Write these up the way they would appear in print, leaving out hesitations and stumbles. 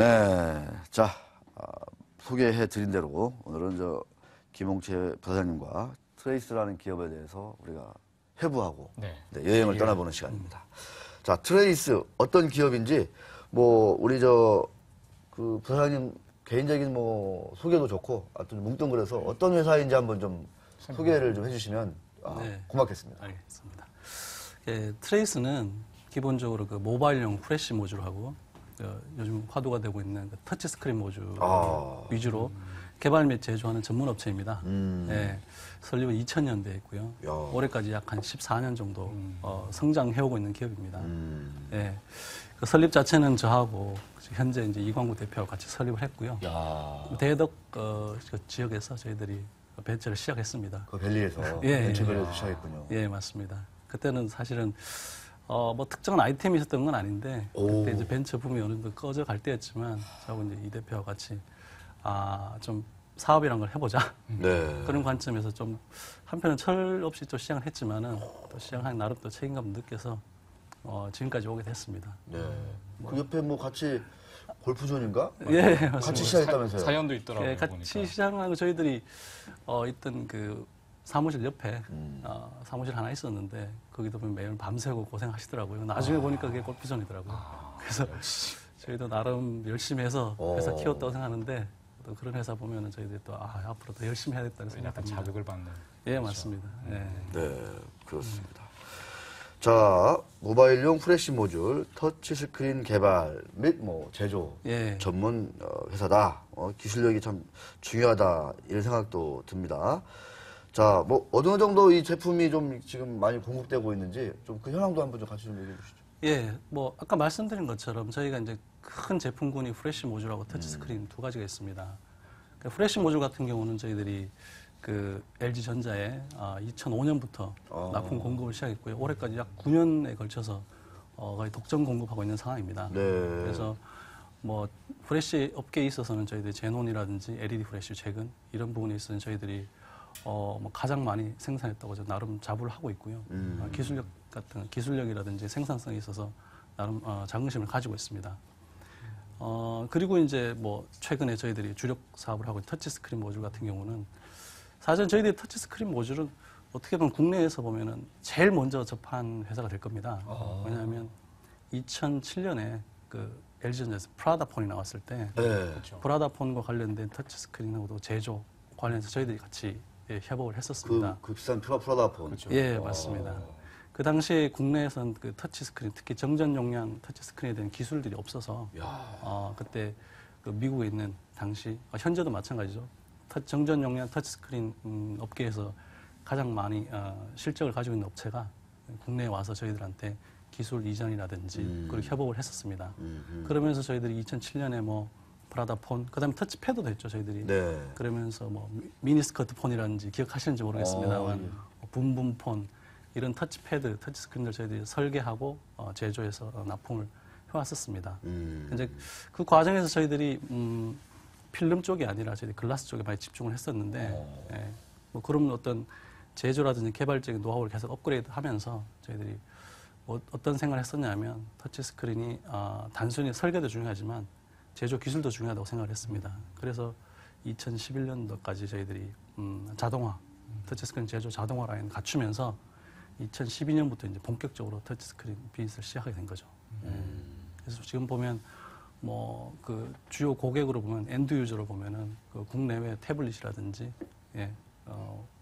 네, 자 소개해 드린 대로 오늘은 김홍채 부사장님과 트레이스라는 기업에 대해서 우리가 회부하고 여행을 떠나보는 시간입니다. 자, 트레이스 어떤 기업인지 우리 그 부사장님 개인적인 소개도 좋고 하여튼 뭉뚱그려서 어떤 회사인지 한번 좀 소개를 좀 해주시면 고맙겠습니다. 알겠습니다. 트레이스는 기본적으로 그 모바일용 프레시 모듈하고 요즘 화두가 되고 있는 그 터치스크린 모듈 위주로 개발 및 제조하는 전문 업체입니다. 설립은 2000년대에 있고요. 올해까지 약 한 14년 정도 성장해오고 있는 기업입니다. 그 설립 자체는 저하고 현재 이제 이광구 대표하고 같이 설립을 했고요. 대덕 그 지역에서 저희들이 벤처를 시작했습니다. 그 밸리에서 벤처별에서 시작했군요. 예, 맞습니다. 그때는 사실은 특정한 아이템이 있었던 건 아닌데 그때 이제 벤처 붐이 어느 정도 꺼져 갈 때였지만 저하고 이제 이 대표와 같이 좀 사업이란 걸 해보자. 그런 관점에서 좀 한편은 철 없이 또 시작을 했지만은 또 시작한 나름 또 책임감 느껴서 지금까지 오게 됐습니다. 그 옆에 같이 골프존인가? 예, 맞습니다. 같이 시작했다면서요? 사연도 있더라고요. 예, 같이 시작하고 저희들이 있던 그 사무실 옆에 사무실 하나 있었는데 거기도 보면 매일 밤새고 고생하시더라고요. 나중에 보니까 그게 골프존이더라고요. 그래서 저희도 나름 열심히 해서 회사 키웠다고 생각하는데 또 그런 회사 보면은 저희들이 또 앞으로 더 열심히 해야겠다는 생각이 약간 듭니다. 자극을 받는. 예, 맞습니다. 네, 그렇습니다. 자, 모바일용 프레시 모듈 터치스크린 개발 및 제조 전문 회사다. 기술력이 참 중요하다 이런 생각도 듭니다. 자, 어느 정도 이 제품이 좀 지금 많이 공급되고 있는지 좀 그 현황도 한번 좀 같이 좀 얘기해 주시죠. 예, 아까 말씀드린 것처럼 저희가 이제 큰 제품군이 프레시 모듈하고 터치스크린 두 가지가 있습니다. 그 프레시 모듈 같은 경우는 저희들이 그 LG전자에 2005년부터 납품 공급을 시작했고요. 올해까지 약 9년에 걸쳐서 거의 독점 공급하고 있는 상황입니다. 그래서 프레시 업계에 있어서는 저희들이 제논이라든지 LED 프레시 최근 이런 부분에 있어서는 저희들이 가장 많이 생산했다고 나름 자부를 하고 있고요. 기술력이라든지 생산성에 있어서 나름 자긍심을 가지고 있습니다. 그리고 이제 최근에 저희들이 주력 사업을 하고 있는 터치스크린 모듈 같은 경우는 사실 저희들이 터치스크린 모듈은 어떻게 보면 국내에서 보면은 제일 먼저 접한 회사가 될 겁니다. 왜냐하면 2007년에 그 LG전자에서 프라다폰이 나왔을 때 프라다폰과 관련된 터치스크린하고도 제조 관련해서 저희들이 같이 협업을 했었습니다. 그 비싼 프라다폰. 그렇죠. 예, 맞습니다. 그 당시에 국내에선 그 터치스크린, 특히 정전 용량 터치스크린에 대한 기술들이 없어서 그때 그 미국에 있는 당시 현재도 마찬가지죠. 정전 용량 터치스크린 업계에서 가장 많이 실적을 가지고 있는 업체가 국내에 와서 저희들한테 기술 이전이라든지 그리고 협업을 했었습니다. 그러면서 저희들이 2007년에 프라다폰, 그 다음에 터치패드도 했죠, 저희들이. 그러면서 미니스커트 폰이라든지 기억하시는지 모르겠습니다만, 붐붐폰, 이런 터치패드, 터치스크린을 저희들이 설계하고 제조해서 납품을 해왔었습니다. 이제 그 과정에서 저희들이 필름 쪽이 아니라 저희들이 글라스 쪽에 많이 집중을 했었는데, 그런 어떤 제조라든지 개발적인 노하우를 계속 업그레이드 하면서 저희들이 어떤 생각을 했었냐면, 터치스크린이 단순히 설계도 중요하지만 제조 기술도 중요하다고 생각을 했습니다. 그래서 2011년도까지 저희들이 자동화, 터치스크린 제조 자동화 라인 갖추면서 2012년부터 이제 본격적으로 터치스크린 비즈니스를 시작하게 된 거죠. 그래서 지금 보면 그 주요 고객으로 보면 엔드 유저로 보면은 그 국내외 태블릿이라든지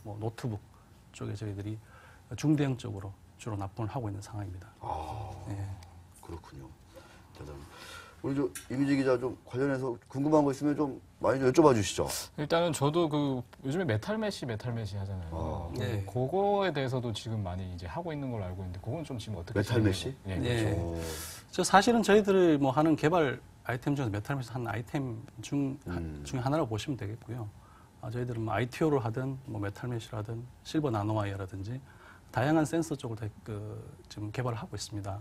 노트북 쪽에 저희들이 중대형 쪽으로 주로 납품을 하고 있는 상황입니다. 그렇군요. 대단합니다. 우리 이미지 기자 좀 관련해서 궁금한 거 있으면 좀 많이 좀 여쭤봐 주시죠. 일단은 저도 요즘에 메탈 메시 하잖아요. 그거에 대해서도 지금 많이 이제 하고 있는 걸로 알고 있는데 그건 좀 지금 어떻게 메탈 메시? 그렇죠. 사실은 저희들이 하는 개발 아이템 중에서 메탈 메시 한 아이템 중에 하나라고 보시면 되겠고요. 저희들은 ITO를 하든 메탈 메시를 하든 실버 나노와이어라든지 다양한 센서 쪽을 지금 개발을 하고 있습니다.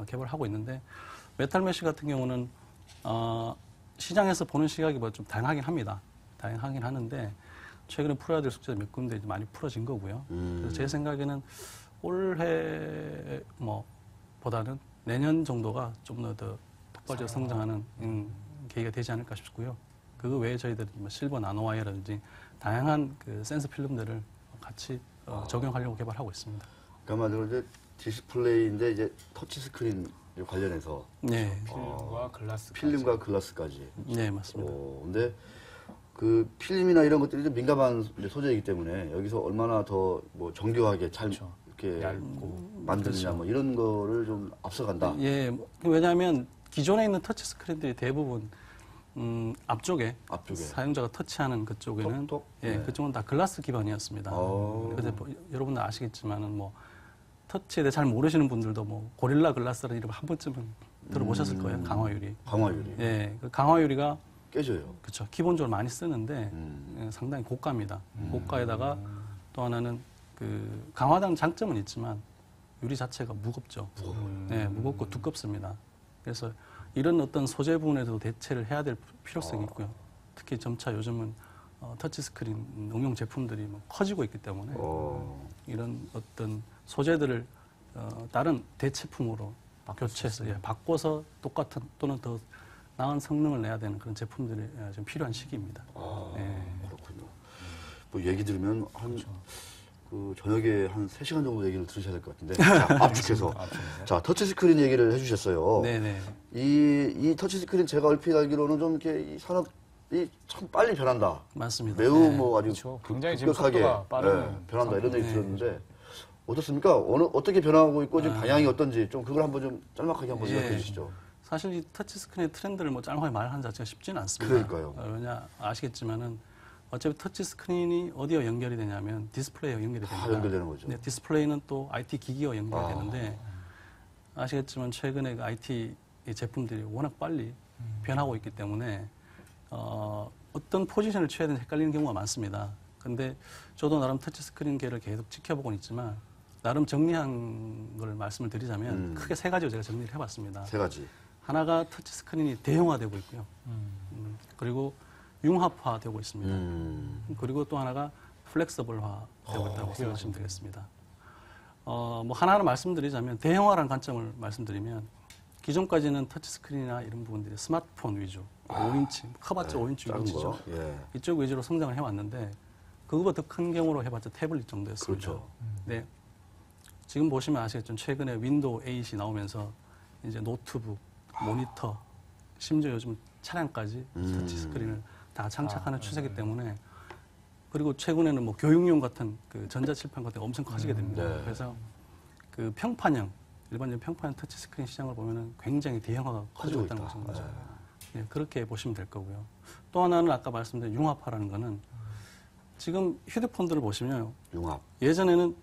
개발을 하고 있는데 메탈 메시 같은 경우는 시장에서 보는 시각이 좀 다양하긴 합니다. 다양하긴 하는데 최근에 풀어야 될 숙제가 몇 군데 많이 풀어진 거고요. 그래서 제 생각에는 올해 보다는 내년 정도가 좀 더 폭발적으로 성장하는 계기가 되지 않을까 싶고요. 그 외에 저희들이 뭐 실버 나노와이어라든지 다양한 그 센서 필름들을 같이 적용하려고 개발하고 있습니다. 그러니까 말로 이제 디스플레이인데 이제 터치 스크린 관련해서 네. 필름과 글라스까지. 네, 맞습니다. 근데 그 필름이나 이런 것들이 좀 민감한 소재이기 때문에 여기서 얼마나 더 뭐 정교하게 잘 그렇죠. 이렇게 얇고 만드느냐 그렇죠. 뭐 이런 거를 좀 앞서간다. 예, 왜냐하면 기존에 있는 터치 스크린들이 대부분 앞쪽에 사용자가 터치하는 그쪽에는 톡톡? 예, 네. 그쪽은 다 글라스 기반이었습니다. 그래서 뭐 여러분들 아시겠지만은 뭐 터치에 대해 잘 모르시는 분들도 뭐 고릴라 글라스라는 이름 한 번쯤은 들어보셨을 거예요. 강화유리. 강화유리. 예, 그 강화유리가 깨져요. 그렇죠. 기본적으로 많이 쓰는데 예, 상당히 고가입니다. 고가에다가 또 하나는 그 강화다는 장점은 있지만 유리 자체가 무겁죠. 네, 무겁고 두껍습니다. 그래서 이런 어떤 소재 부분에도 대체를 해야 될 필요성이 있고요. 특히 점차 요즘은 터치스크린 응용 제품들이 뭐 커지고 있기 때문에 이런 어떤 소재들을 다른 대체품으로 교체해서 바꿔서 똑같은 또는 더 나은 성능을 내야 되는 그런 제품들이 좀 필요한 시기입니다. 그렇군요. 뭐 얘기 들으면 한 그 저녁에 한 3시간 정도 얘기를 들으셔야 될 것 같은데. 자, 압축해서. 자, 터치스크린 얘기를 해주셨어요. 네네. 이 터치스크린 제가 얼핏 알기로는 좀 이렇게 이 산업이 참 빨리 변한다. 맞습니다. 매우 네. 뭐 아주 그렇죠. 굉장히 지금 급격하게 속도가 빠른 변한다 이런 얘기 네. 들었는데 어떻습니까? 어떻게 변하고 있고 지금 방향이 어떤지 좀 그걸 한번 좀 짤막하게 한번 예. 이야기해 주시죠. 사실 이 터치스크린의 트렌드를 뭐 짤막하게 말하는 자체가 쉽지는 않습니다. 그러니까요. 왜냐 아시겠지만은 어차피 터치스크린이 어디와 연결이 되냐면 디스플레이와 연결이 됩니다. 다 연결되는 거죠. 네, 디스플레이는 또 IT 기기와 연결이 되는데 아시겠지만 최근에 그 IT 제품들이 워낙 빨리 변하고 있기 때문에 어떤 포지션을 취해야 되는지 헷갈리는 경우가 많습니다. 근데 저도 나름 터치스크린계를 계속 지켜보고 있지만 나름 정리한 걸 말씀을 드리자면 크게 3가지로 제가 정리를 해봤습니다. 3가지. 하나가 터치스크린이 대형화되고 있고요. 그리고 융합화되고 있습니다. 그리고 또 하나가 플렉서블화되고 있다고 생각하시면 되겠습니다. 뭐 하나하나 말씀드리자면 대형화라는 관점을 말씀드리면 기존까지는 터치스크린이나 이런 부분들이 스마트폰 위주, 5인치, 커봤자 5인치 위주죠. 이쪽 위주로 성장을 해왔는데 그거보다 더 큰 경우로 해봤자 태블릿 정도였습니다. 그렇죠. 네. 지금 보시면 아시겠지만 최근에 윈도우 8이 나오면서 이제 노트북, 모니터, 심지어 요즘 차량까지 터치스크린을 다 장착하는 추세이기 때문에 그리고 최근에는 뭐 교육용 같은 그 전자칠판 같은 게 엄청 커지게 됩니다. 그래서 그 평판형, 일반적인 평판형 터치스크린 시장을 보면은 굉장히 대형화가 커지고 있다는 것입니다. 네, 그렇게 보시면 될 거고요. 또 하나는 아까 말씀드린 융합화라는 거는 지금 휴대폰들을 보시면 융합. 예전에는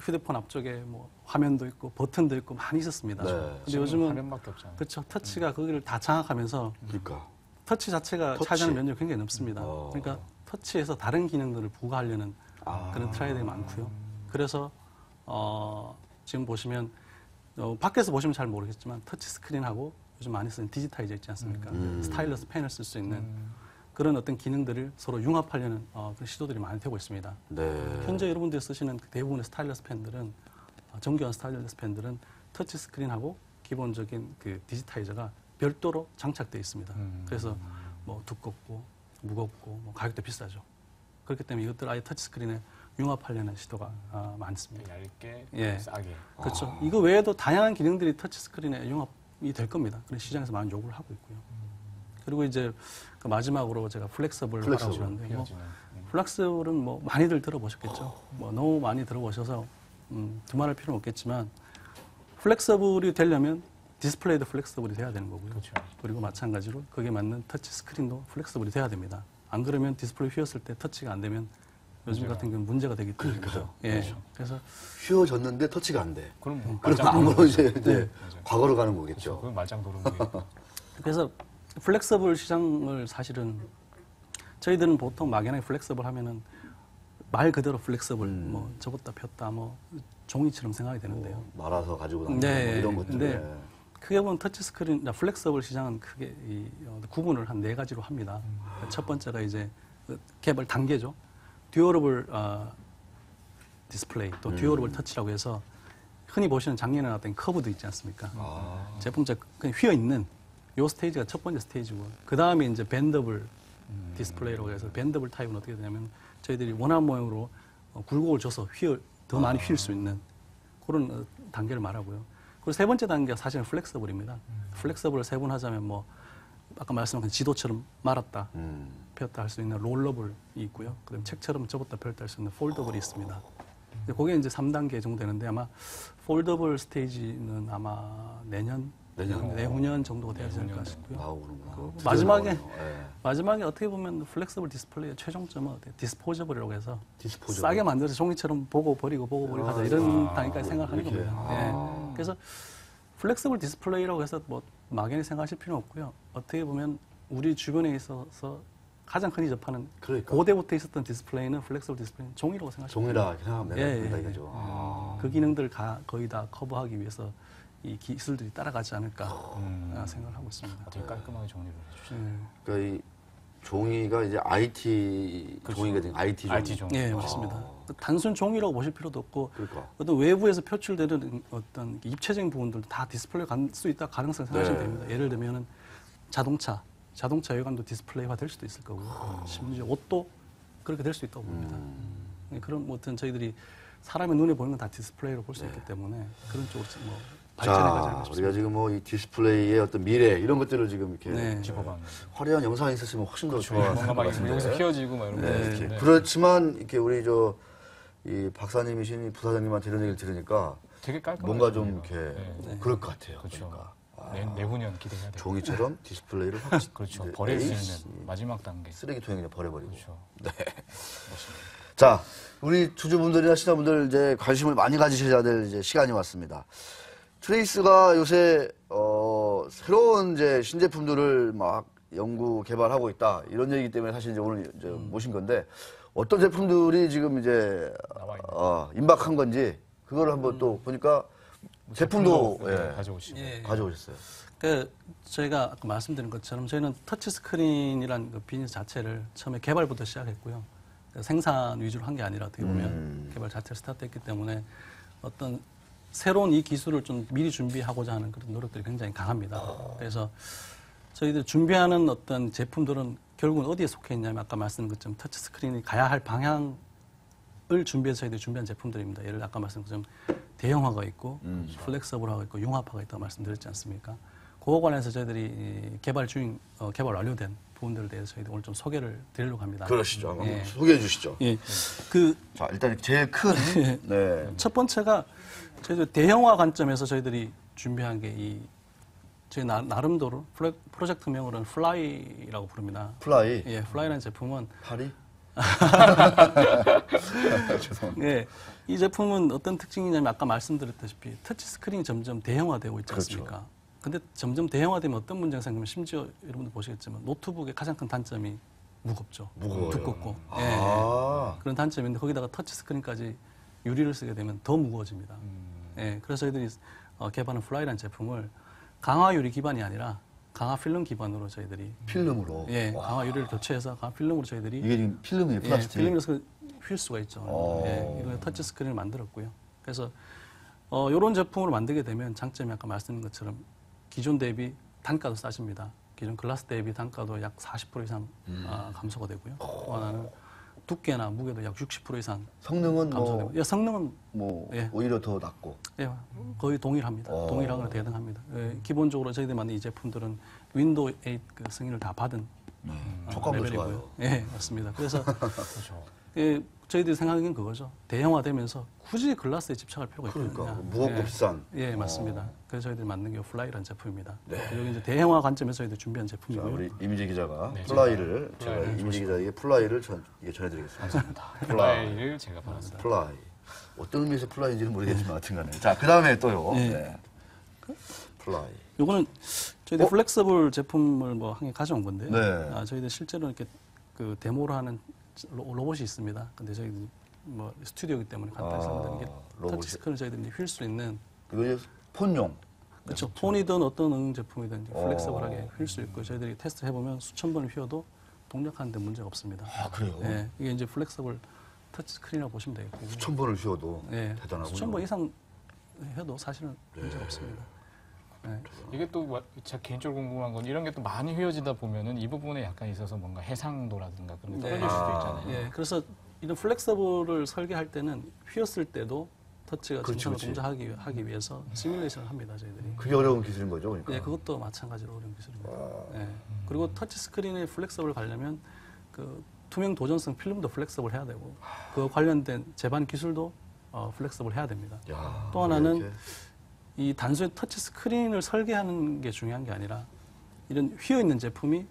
휴대폰 앞쪽에 뭐 화면도 있고 버튼도 있고 많이 있었습니다. 근데 요즘은 화면밖에 없잖아요. 그렇죠. 터치가 거기를 다 장악하면서 그러니까. 터치 자체가 차지하는 면적이 굉장히 높습니다. 그러니까 터치에서 다른 기능들을 부과하려는 그런 트라이들이 많고요. 그래서 지금 보시면 밖에서 보시면 잘 모르겠지만 터치 스크린하고 요즘 많이 쓰는 디지타이저 있지 않습니까? 스타일러스 펜을 쓸 수 있는 그런 어떤 기능들을 서로 융합하려는 그런 시도들이 많이 되고 있습니다. 현재 여러분들이 쓰시는 대부분의 스타일러스 펜들은 정교한 스타일러스 펜들은 터치 스크린하고 기본적인 그 디지타이저가 별도로 장착되어 있습니다. 그래서 뭐 두껍고 무겁고 뭐 가격도 비싸죠. 그렇기 때문에 이것들 아예 터치스크린에 융합하려는 시도가 많습니다. 얇게, 싸게. 그렇죠. 이거 외에도 다양한 기능들이 터치스크린에 융합이 될 겁니다. 그런 시장에서 많은 요구를 하고 있고요. 그리고 이제 그 마지막으로 제가 플렉서블이라고 주는데 플렉서블은 뭐 많이들 들어보셨겠죠. 뭐 너무 많이 들어보셔서 두말할 필요는 없겠지만 플렉서블이 되려면 디스플레이도 플렉서블이 돼야 되는 거고요. 그렇죠. 그리고 마찬가지로 거기에 맞는 터치 스크린도 플렉서블이 돼야 됩니다. 안 그러면 디스플레이 휘었을 때 터치가 안 되면 요즘 같은 경우는 문제가 되기 때문에. 그렇죠. 그래서 휘어졌는데 터치가 안 돼. 그럼 뭐 그럼 이제 과거로 가는 거겠죠. 그건 말짱도루묵이니까. 그래서 플렉서블 시장을 사실은 저희들은 보통 막연하게 플렉서블 하면은 말 그대로 플렉서블 뭐 접었다 폈다 뭐 종이처럼 생각이 되는데요. 말아서 가지고 다니는 뭐 이런 것들. 근데 크게 보면 터치스크린, 플렉서블 시장은 크게 구분을 한 4가지로 합니다. 첫 번째가 이제 개발 단계죠. 듀어러블 디스플레이, 또 듀어러블 터치라고 해서 흔히 보시는 작년에 나왔던 커브도 있지 않습니까? 제품자 그냥 휘어있는 요 스테이지가 첫 번째 스테이지고 그 다음에 이제 밴더블 디스플레이라고 해서 밴더블 타입은 어떻게 되냐면 저희들이 원하는 모양으로 굴곡을 줘서 더 많이 휠 수 있는 그런 단계를 말하고요. 그리고 세 번째 단계가 사실은 플렉서블입니다. 플렉서블을 세분하자면 뭐 아까 말씀한 지도처럼 말았다 폈다 할 수 있는 롤러블이 있고요. 그다음 책처럼 접었다 펼다 할 수 있는 폴더블이 있습니다. 그게 이제 3단계 정도 되는데 아마 폴더블 스테이지는 아마 내후년 정도가 되지 않을까 싶고요. 마지막에 어떻게 보면 플렉서블 디스플레이의 최종점은 디스포저블이라고 해서 싸게 만들어서 종이처럼 보고 버리고 하자 이런 단계까지 생각하는 겁니다. 예. 그래서 플렉서블 디스플레이라고 해서 뭐 막연히 생각하실 필요는 없고요. 어떻게 보면 우리 주변에 있어서 가장 흔히 접하는 고대부터 있었던 디스플레이는 플렉서블 디스플레이는 종이라고 생각하시면 종이라 생각하면 된다 이거죠. 그 기능들을 거의 다 커버하기 위해서 이 기술들이 따라가지 않을까 생각을 하고 있습니다. 되게 깔끔하게 정리를 해주시네요. 그러니까 이 종이가 이제 IT 종이가 된 IT 종이. 네, 맞습니다. 단순 종이라고 보실 필요도 없고 그러니까. 어떤 외부에서 표출되는 어떤 입체적인 부분들도 다 디스플레이 갈 수 있다 가능성 생각하시면 됩니다. 예를 들면은 자동차 외관도 디스플레이화 될 수도 있을 거고요. 심지어 옷도 그렇게 될 수 있다고 봅니다. 그런 어떤 저희들이 사람의 눈에 보이는 건 다 디스플레이로 볼 수 있기 때문에 그런 쪽으로 뭐 발전해가지 않을까 싶습니다. 우리가 지금 뭐 이 디스플레이의 어떤 미래 이런 것들을 지금 이렇게 짚어봤는데 화려한 영상이 있었으면 훨씬 더 좋았을 뭔가 것 막 같은데. 여기서 휘어지고 막 이런 거. 이렇게. 그렇지만 이렇게 우리 이 박사님이신 이 부사장님한테 이런 얘기를 들으니까 되게 깔끔하게 뭔가 좀 이렇게 그럴 것 같아요. 그렇죠. 그러니까. 내후년 기대해야 돼요. 종이처럼 디스플레이를 확 그렇죠. 버릴 수 있는 마지막 단계. 쓰레기통에 그냥 버려버리고. 그렇죠. 네. 자, 우리 주주분들이나 시청자분들 이제 관심을 많이 가지셔야 될 이제 시간이 왔습니다. 트레이스가 요새 새로운 이제 신제품들을 막 연구 개발하고 있다 이런 얘기이기 때문에 사실 이제 오늘 이제 모신 건데 어떤 제품들이 지금 이제 임박한 건지 그거를 한번 또 보니까 제품도 가져오셨어요. 저희가 아까 말씀드린 것처럼 저희는 터치 스크린이라는 그 비즈니스 자체를 처음에 개발부터 시작했고요. 생산 위주로 한 게 아니라 어떻게 보면 개발 자체를 스타트했기 때문에 어떤 새로운 이 기술을 좀 미리 준비하고자 하는 그런 노력들이 굉장히 강합니다. 그래서 저희들 준비하는 어떤 제품들은 결국은 어디에 속해 있냐면 아까 말씀드린 것처럼 터치 스크린이 가야 할 방향을 준비해서 저희들이 준비한 제품들입니다. 예를 들어 아까 말씀드린 것처럼 대형화가 있고 플렉서블화가 있고 융합화가 있다고 말씀드렸지 않습니까? 그거 관련해서 저희들이 개발 완료된 부분들에 대해서 저희들 오늘 좀 소개를 드리려고 합니다. 그러시죠. 한번 소개해 주시죠. 자, 일단 제일 큰 첫 번째가 저희들 대형화 관점에서 저희들이 준비한 게 저희 나름대로 프로젝트명으로는 플라이라고 부릅니다. 플라이? 예, 플라이라는 제품은 파리? 죄송합니다. 예, 이 제품은 어떤 특징이냐면 아까 말씀드렸다시피 터치 스크린이 점점 대형화되고 있지 않습니까? 근데 점점 대형화되면 어떤 문제가 생기면 심지어 여러분들 보시겠지만 노트북의 가장 큰 단점이 무겁죠. 무거워요. 두껍고. 그런 단점인데 거기다가 터치 스크린까지 유리를 쓰게 되면 더 무거워집니다. 예, 그래서 저희들이 개발한 플라이라는 제품을 강화 유리 기반이 아니라 강화 필름 기반으로 저희들이 필름으로? 강화 유리를 교체해서 강화 필름으로 저희들이 이게 지금 필름이에요, 플라스틱? 필름이라서 휠 수가 있죠. 이런 터치 스크린을 만들었고요. 그래서 이런 제품으로 만들게 되면 장점이 아까 말씀드린 것처럼 기존 대비 단가도 싸집니다. 기존 글라스 대비 단가도 약 40% 이상 감소가 되고요. 또 하나는 두께나 무게도 약 60% 이상 성능은 감소되고. 성능은 오히려 더 낮고. 거의 동일합니다. 동일하거나 대등합니다. 기본적으로 저희들이 만든 이 제품들은 윈도우 8 그 승인을 다 받은 촉감도 좋아요. 예, 맞습니다. 그래서 저희들이 생각하기는 그거죠. 대형화되면서 굳이 글라스에 집착할 필요가 있거든요. 그러니까 무겁고 비싼. 예, 맞습니다. 그래서 저희들이 만든 게 플라이라는 제품입니다. 여기 이제 대형화 관점에서 저희들 준비한 제품이고요. 우리 이미지 기자가 플라이를 이미지 기자에게 플라이를 전해드리겠습니다. 플라이를 제가 받았습니다. 플라이. 어떤 의미에서 플라이인지는 모르겠지만 하여튼간에. 자, 그 다음에 또요. 플라이. 요거는 저희들 플렉서블 제품을 뭐 한 개 가져온 건데요. 저희들 실제로 이렇게 그 데모를 하는 로봇이 있습니다. 근데 저희 뭐 스튜디오이기 때문에 간단히 설명드리는 게 터치 스크린을 저희들이 휠 수 있는 이거 폰용. 그렇죠. 폰이든 어떤 응용 제품이든 플렉서블하게 휠 수 있고 저희들이 테스트 해보면 수천 번을 휘어도 동작하는데 문제가 없습니다. 그래요? 네, 이게 이제 플렉서블 터치 스크린이라고 보시면 되겠고. 수천 번을 휘어도 대단하군요. 수천 번 이상 해도 사실은 문제가 없습니다. 네. 이게 또 제가 개인적으로 궁금한 건 이런 게 또 많이 휘어지다 보면은 이 부분에 약간 있어서 뭔가 해상도라든가 그런 게 떨어질 수도 있잖아요. 예, 그래서 이런 플렉서블을 설계할 때는 휘었을 때도 터치가 그렇지, 정상으로 동작하기 위해서 시뮬레이션을 합니다, 저희들이. 그게 어려운 기술인 거죠, 그러니까. 예, 그것도 마찬가지로 어려운 기술입니다. 예. 그리고 터치 스크린에 플렉서블 가려면 그 투명 도전성 필름도 플렉서블 해야 되고 그 관련된 제반 기술도 플렉서블 해야 됩니다. 야, 또 하나는 이렇게. 이 단순히 터치 스크린을 설계하는 게 중요한 게 아니라 이런 휘어 있는 제품이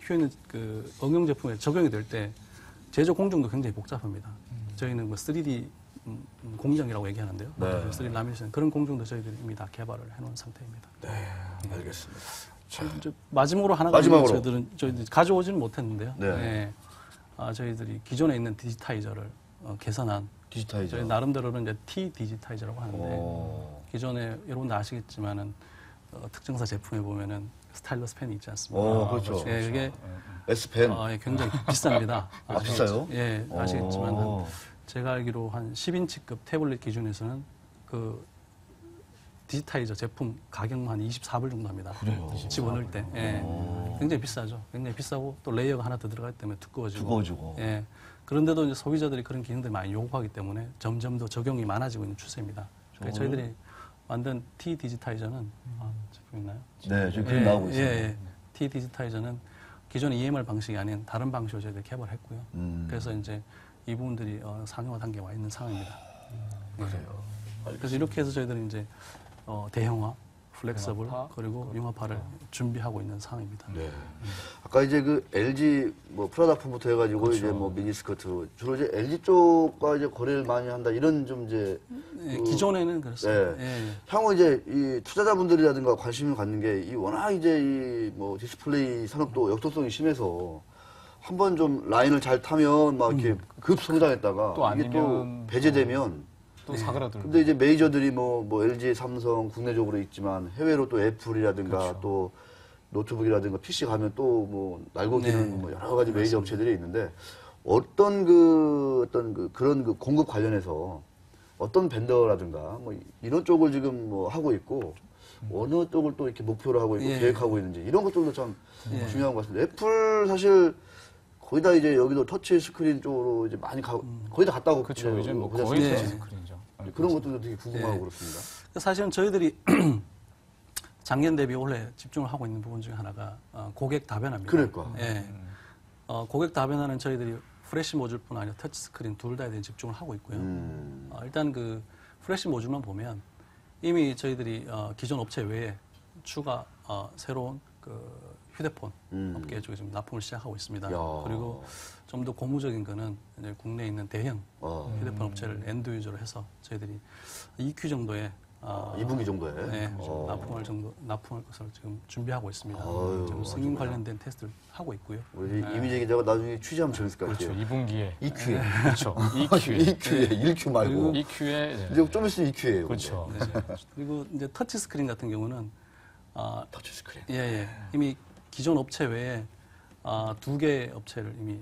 휘어 있는 그 응용 제품에 적용이 될 때 제조 공정도 굉장히 복잡합니다. 저희는 뭐 3D 공정이라고 얘기하는데요. 네. 3D 라미네이션 그런 공정도 저희들이 이미 다 개발을 해놓은 상태입니다. 네, 알겠습니다. 이제 마지막으로 하나가 마지막으로. 저희들이 가져오지는 못했는데요. 네. 예. 저희들이 기존에 있는 디지타이저를 개선한 디지타이저. 저희 나름대로는 이제 T 디지타이저라고 하는데 오. 기존에 여러분도 아시겠지만은 특정사 제품에 보면은 스타일러스 펜이 있지 않습니까? 오, 그렇죠. 예, 그게 S펜. 예, 굉장히 비쌉니다. 아, 비싸요? 예, 아시겠지만 오. 제가 알기로 한 10인치급 태블릿 기준에서는 그 디지타이저 제품 가격만 한 24불 정도 합니다. 그래요? 집어넣을 때. 예. 굉장히 비싸죠. 굉장히 비싸고 또 레이어가 하나 더 들어가기 때문에 두꺼워지고. 예. 그런데도 이제 소비자들이 그런 기능들을 많이 요구하기 때문에 점점 더 적용이 많아지고 있는 추세입니다. 그래서 저희들이 만든 T 디지타이저는 제품 있나요? 네, 지금 그림 나오고 있어요. 예. T 디지타이저는 기존의 EMR 방식이 아닌 다른 방식으로 저희들이 개발했고요. 그래서 이제 이 부분들이 상용화 단계에 와 있는 상황입니다. 그래요. 그래서 이렇게 해서 저희들은 이제 대형화, 플렉서블 융합화, 그리고 융합화를 준비하고 있는 상황입니다. 네. 아까 이제 그 LG 뭐 프라다품부터 해가지고 이제 뭐 미니스커트 주로 이제 LG 쪽과 이제 거래를 많이 한다 이런 좀 이제 예, 기존에는 그렇습니다. 네. 예, 예. 향후 이제 이 투자자분들이라든가 관심을 갖는 게 이 워낙 이제 이 뭐 디스플레이 산업도 역동성이 심해서 한번 좀 라인을 잘 타면 막 이렇게 급 성장했다가 또 이게 또 아니면 배제되면 또 사그라들고. 근데 이제 메이저들이 뭐 LG, 삼성 국내적으로 있지만 해외로 또 애플이라든가 그렇죠. 또 노트북이라든가 PC 가면 또 뭐 날고기는 네. 뭐 여러 가지 메이저 업체들이 있는데 어떤 그런 그 공급 관련해서 어떤 벤더라든가 뭐 이런 쪽을 지금 뭐 하고 있고 어느 쪽을 또 이렇게 목표로 하고 있고 예. 계획하고 있는지 이런 것들도 참 예. 중요한 것 같습니다. 애플 사실 거의 다 이제 여기도 터치 스크린 쪽으로 이제 많이 거의 다 갔다 오고 그렇죠. 이제 뭐 그냥 거의 네. 터치 스크린이죠. 그런 것들도 되게 궁금하고 네. 그렇습니다. 사실은 저희들이 작년 대비 올해 집중을 하고 있는 부분 중에 하나가 고객 다변화입니다. 그러니까. 예. 고객 다변화는 저희들이 프레시 모듈뿐 아니라 터치 스크린 둘 다에 대한 집중을 하고 있고요. 일단 그 프레시 모듈만 보면 이미 저희들이 기존 업체 외에 추가 새로운 그 휴대폰 업계 쪽에 좀 납품을 시작하고 있습니다. 야. 그리고 좀 더 고무적인 거는 이제 국내에 있는 대형 휴대폰 업체를 엔드 유저로 해서 저희들이 EQ 정도의 2분기 정도에. 네, 좀 납품할 것을 지금 준비하고 있습니다. 아유, 지금 승인 관련된 테스트를 하고 있고요. 우리 이미재 기자가 나중에 취재하면 재밌을 것 그렇죠. 같아요. 2분기에. EQ에. 그렇죠. EQ에. EQ에 1Q 말고. EQ에. 이제 좀 있으면 EQ예요. 그렇죠. 네. 그리고 이제 터치 스크린 같은 경우는 터치 스크린. 예, 이미 기존 업체 외에 2개 업체를 이미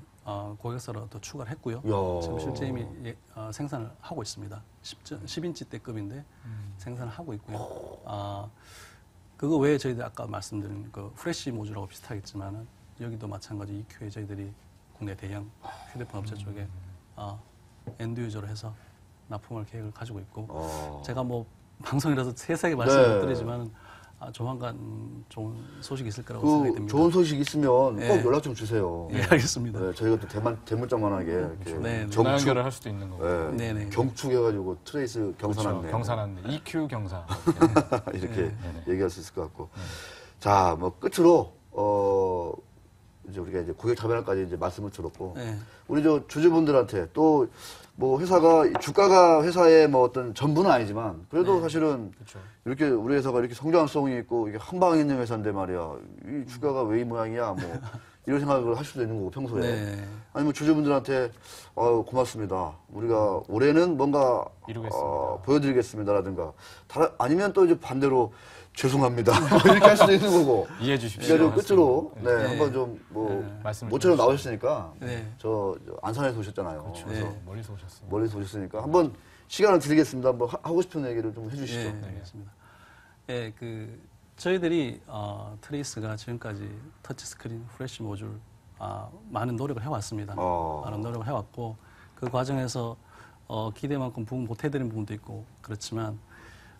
고객사로 또 추가를 했고요. 야. 지금 실제 이미 생산을 하고 있습니다. 10인치 대급인데 생산을 하고 있고요. 그거 외에 저희들 아까 말씀드린 그 프레시 모듈하고 비슷하겠지만은 여기도 마찬가지 EQ에 저희들이 국내 대형 휴대폰 업체 쪽에 엔드 유저로 해서 납품할 계획을 가지고 있고 제가 뭐 방송이라서 세세하게 말씀 못 드리지만 조만간 좋은 소식이 있을 거라고 생각이 그 됩니다. 좋은 소식 있으면 네. 꼭 연락 좀 주세요. 네, 알겠습니다. 네, 저희가 또 대문짝만하게 이렇게 네, 네. 전화 연결을 할 수도 있는 거고. 네, 네네. 경축해가지고 트레이스 경산안내 그렇죠. 경산안내. EQ 경사. 이렇게 네. 얘기할 수 있을 것 같고. 자, 뭐 끝으로 이제 우리가 이제 고객 자변화까지 이제 말씀을 들었고, 네. 우리 저 주주분들한테 또 뭐 회사가 주가가 회사의 뭐 어떤 전부는 아니지만 그래도 사실은 그렇죠. 이렇게 우리 회사가 이렇게 성장성이 있고 이게 한 방에 있는 회사인데 말이야 이 주가가 왜 이 모양이야 뭐 이런 생각을 할 수도 있는 거고 평소에 네. 아니면 주주분들한테 고맙습니다 우리가 올해는 뭔가 이루겠습니다. 보여드리겠습니다라든가 아니면 또 이제 반대로 죄송합니다 이렇게 할 수도 있는 거고 이해해 주십시오. 그러니까 좀 끝으로 맞습니다. 네, 한번 좀 뭐 말씀을 모처럼 좀 나오셨으니까 네. 저 안산에서 오셨잖아요. 그렇죠. 그래서 네. 멀리서 오셨습니다. 멀리서 오셨으니까 한번 시간을 드리겠습니다. 한번 하고 싶은 얘기를 좀 해주시죠. 네, 알겠습니다. 예, 그 저희들이 트레이스가 지금까지 터치스크린 프레시 모듈 많은 노력을 해왔습니다. 많은 노력을 해왔고 그 과정에서 기대만큼 부분 못 해드린 부분도 있고 그렇지만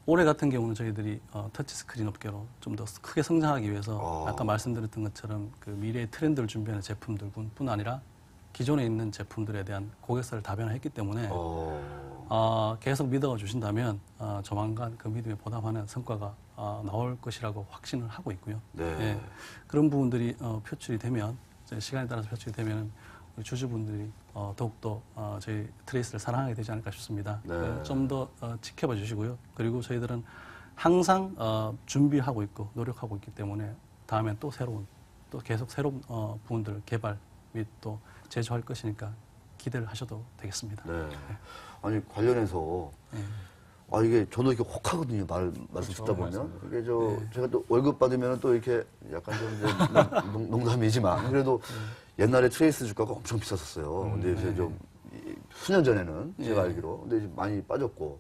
올해 같은 경우는 저희들이 터치스크린 업계로 좀 더 크게 성장하기 위해서 아까 말씀드렸던 것처럼 그 미래의 트렌드를 준비하는 제품들뿐 아니라 기존에 있는 제품들에 대한 고객사를 다변화했기 때문에 계속 믿어 주신다면 조만간 그 믿음에 보답하는 성과가 나올 것이라고 확신을 하고 있고요. 네. 예, 그런 부분들이 표출이 되면 시간에 따라서 표출이 되면 우리 주주분들이 더욱더 저희 트레이스를 사랑하게 되지 않을까 싶습니다. 네. 좀 더 지켜봐 주시고요. 그리고 저희들은 항상 준비하고 있고 노력하고 있기 때문에 다음엔 또 계속 새로운 부분들 개발 및 또 제조할 것이니까 기대를 하셔도 되겠습니다. 네. 아니 관련해서 네. 이게 저도 이렇게 혹하거든요. 말씀 듣다 보면 이게 제가 또 월급 받으면 또 이렇게 약간 좀 이제 농담이지만 그래도 옛날에 트레이스 주가가 엄청 비쌌었어요. 근데 이제 좀 수년 전에는 제가 알기로 근데 이제 많이 빠졌고.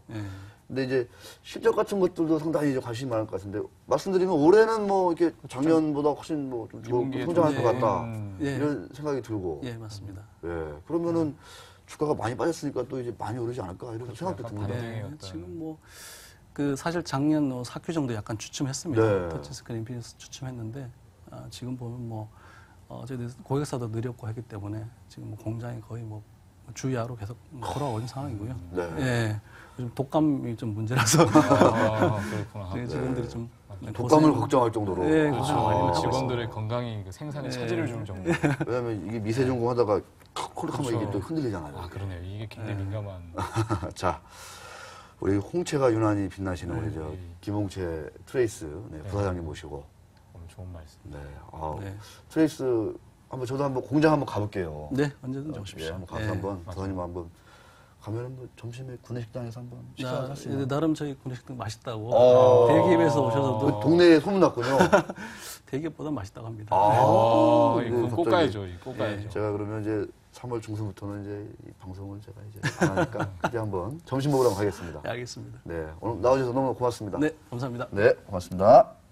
근데 이제 실적 같은 것들도 상당히 이제 관심이 많을 것 같은데 말씀드리면 올해는 뭐 이렇게 작년보다 훨씬 뭐 좀 성장할 것 같다 이런 생각이 들고. 예, 맞습니다. 예, 그러면은 주가가 많이 빠졌으니까 또 이제 많이 오르지 않을까 이런 생각도 듭니다. 네, 지금 뭐 사실 작년 사큐 정도 약간 주춤했습니다. 네. 터치스크린 비즈니스 주춤했는데 지금 보면 저희들 고객사도 느렸고 했기 때문에 지금 공장이 거의 주야로 계속 돌아오는 상황이고요. 네. 예, 요즘 독감이 좀 문제라서 그렇구나. 직원들이 좀 독감을 걱정할 정도로. 예, 그렇죠. 직원들의 건강이 그 생산에 차질을 주는 정도. 왜냐하면 이게 미세 전공하다가 콜록하면 이게 또 흔들리잖아요. 그러네요. 이게 굉장히 민감한. 자, 우리 홍채가 유난히 빛나시는 우리 김홍채 트레이스 부사장님 모시고. 오늘 좋은 말씀. 네. 네. 트레이스 저도 한번 공장 한번 가볼게요. 네, 언제든지 오십시오. 예, 한번 가서 한번 부사님 한번 가면은 점심에 구내식당에서 한번 식사할 수 있는. 나름 저희 구내식당 맛있다고 대기업에서 오셔서도 동네에 소문났군요. 대기업보다 맛있다고 합니다. 이거 꼭 가야죠. 꼭 가야죠. 제가 그러면 이제 3월 중순부터는 이제 이 방송을 제가 이제 안 하니까 그때 한번 점심 먹으러 가겠습니다. 네, 알겠습니다. 네, 오늘 나와주셔서 너무 고맙습니다. 네, 감사합니다. 네, 고맙습니다.